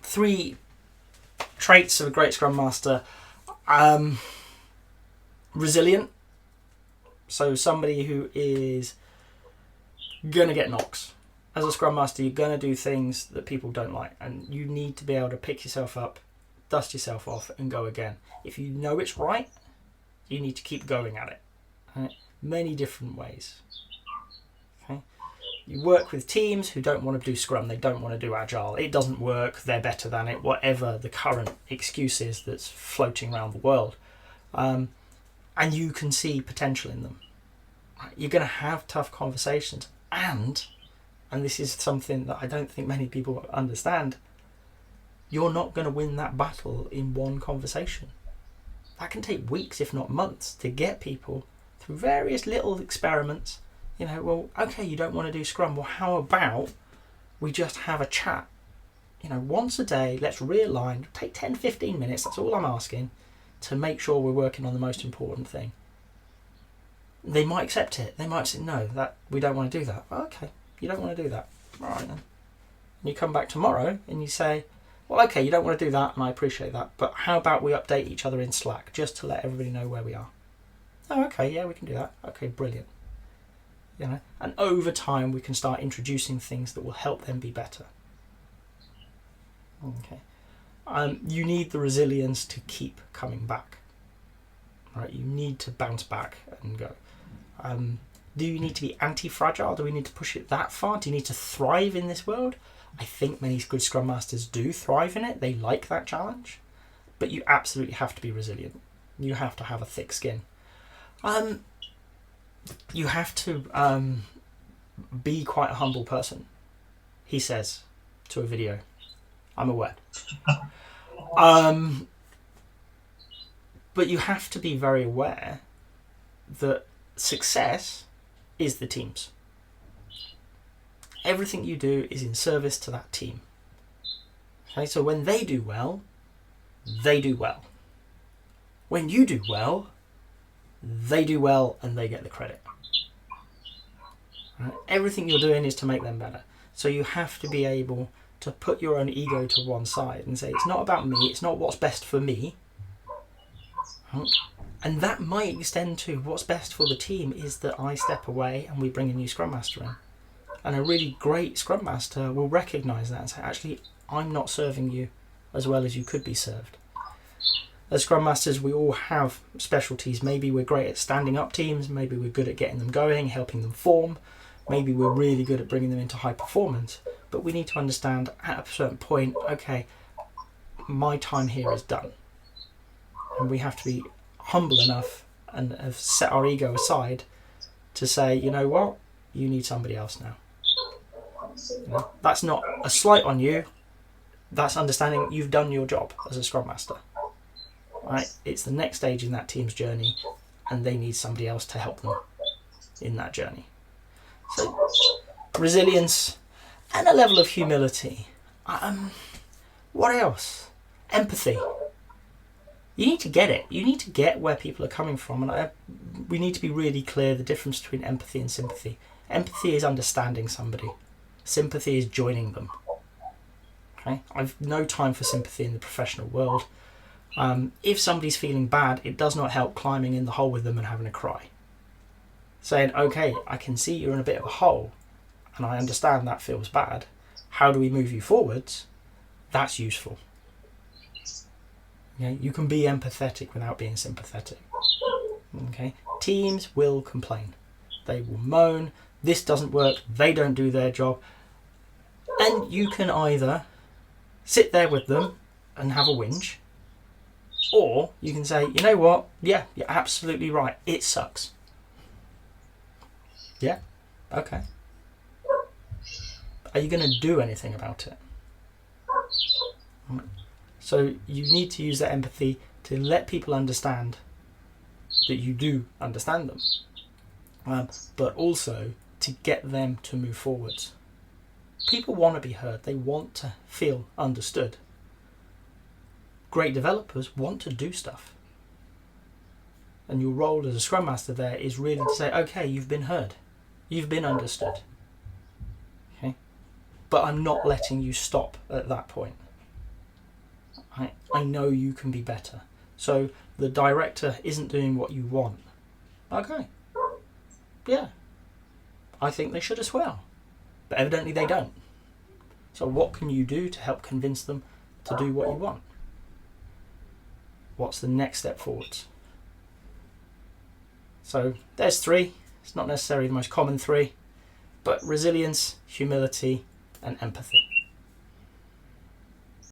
3 traits of a great Scrum Master. Resilient. So somebody who is going to get knocks. As a Scrum Master, you're going to do things that people don't like, and you need to be able to pick yourself up, dust yourself off, and go again. If you know it's right, you need to keep going at it. Right? Many different ways. Okay? You work with teams who don't want to do Scrum, they don't want to do Agile. It doesn't work, they're better than it, whatever the current excuse is that's floating around the world. And you can see potential in them. You're going to have tough conversations, and this is something that I don't think many people understand, you're not going to win that battle in one conversation. That can take weeks, if not months, to get people through various little experiments. Well, okay, you don't want to do Scrum. Well, how about we just have a chat? Once a day, let's realign. Take 10, 15 minutes, that's all I'm asking, to make sure we're working on the most important thing. They might accept it. They might say, no, that we don't want to do that. Well, okay, you don't want to do that. All right then. And you come back tomorrow and you say, well, okay, you don't want to do that, and I appreciate that, but how about we update each other in Slack just to let everybody know where we are? Oh, okay, yeah, we can do that. Okay, brilliant. And over time we can start introducing things that will help them be better. Okay. You need the resilience to keep coming back. Right? You need to bounce back and go. Do you need to be anti-fragile? Do we need to push it that far? Do you need to thrive in this world? I think many good Scrum Masters do thrive in it. They like that challenge. But you absolutely have to be resilient. You have to have a thick skin. You have to be quite a humble person, he says to a video. I'm aware. But you have to be very aware that success is the team's. Everything you do is in service to that team. Okay, so when they do well, they do well. When you do well, they do well and they get the credit. Right? Everything you're doing is to make them better. So you have to be able to put your own ego to one side and say, it's not about me, it's not what's best for me. Right? And that might extend to what's best for the team is that I step away and we bring a new Scrum Master in. And a really great Scrum Master will recognise that and say, actually, I'm not serving you as well as you could be served. As Scrum Masters, we all have specialties. Maybe we're great at standing up teams. Maybe we're good at getting them going, helping them form. Maybe we're really good at bringing them into high performance. But we need to understand at a certain point, okay, my time here is done. And we have to be humble enough and have set our ego aside to say, you know what, you need somebody else now. That's not a slight on you. That's understanding you've done your job as a Scrum Master. Right? It's the next stage in that team's journey, and they need somebody else to help them in that journey. So, resilience and a level of humility. What else? Empathy. You need to get it. You need to get where people are coming from, and we need to be really clear the difference between empathy and sympathy. Empathy is understanding somebody. Sympathy is joining them. Okay? I've no time for sympathy in the professional world. If somebody's feeling bad, it does not help climbing in the hole with them and having a cry. Saying, okay, I can see you're in a bit of a hole, and I understand that feels bad. How do we move you forwards? That's useful. Okay? You can be empathetic without being sympathetic. Okay? Teams will complain. They will moan. This doesn't work. They don't do their job. And you can either sit there with them and have a whinge, or you can say, you know what? Yeah, you're absolutely right. It sucks. Yeah? Okay. Are you going to do anything about it? So you need to use that empathy to let people understand that you do understand them, but also to get them to move forwards. People want to be heard. They want to feel understood. Great developers want to do stuff. And your role as a Scrum Master there is really to say, okay, you've been heard. You've been understood. Okay? But I'm not letting you stop at that point. I know you can be better. So the director isn't doing what you want. Okay. Yeah. I think they should as well. But evidently they don't. So what can you do to help convince them to do what you want? What's the next step forwards? So there's 3. It's not necessarily the most common 3, but resilience, humility, and empathy.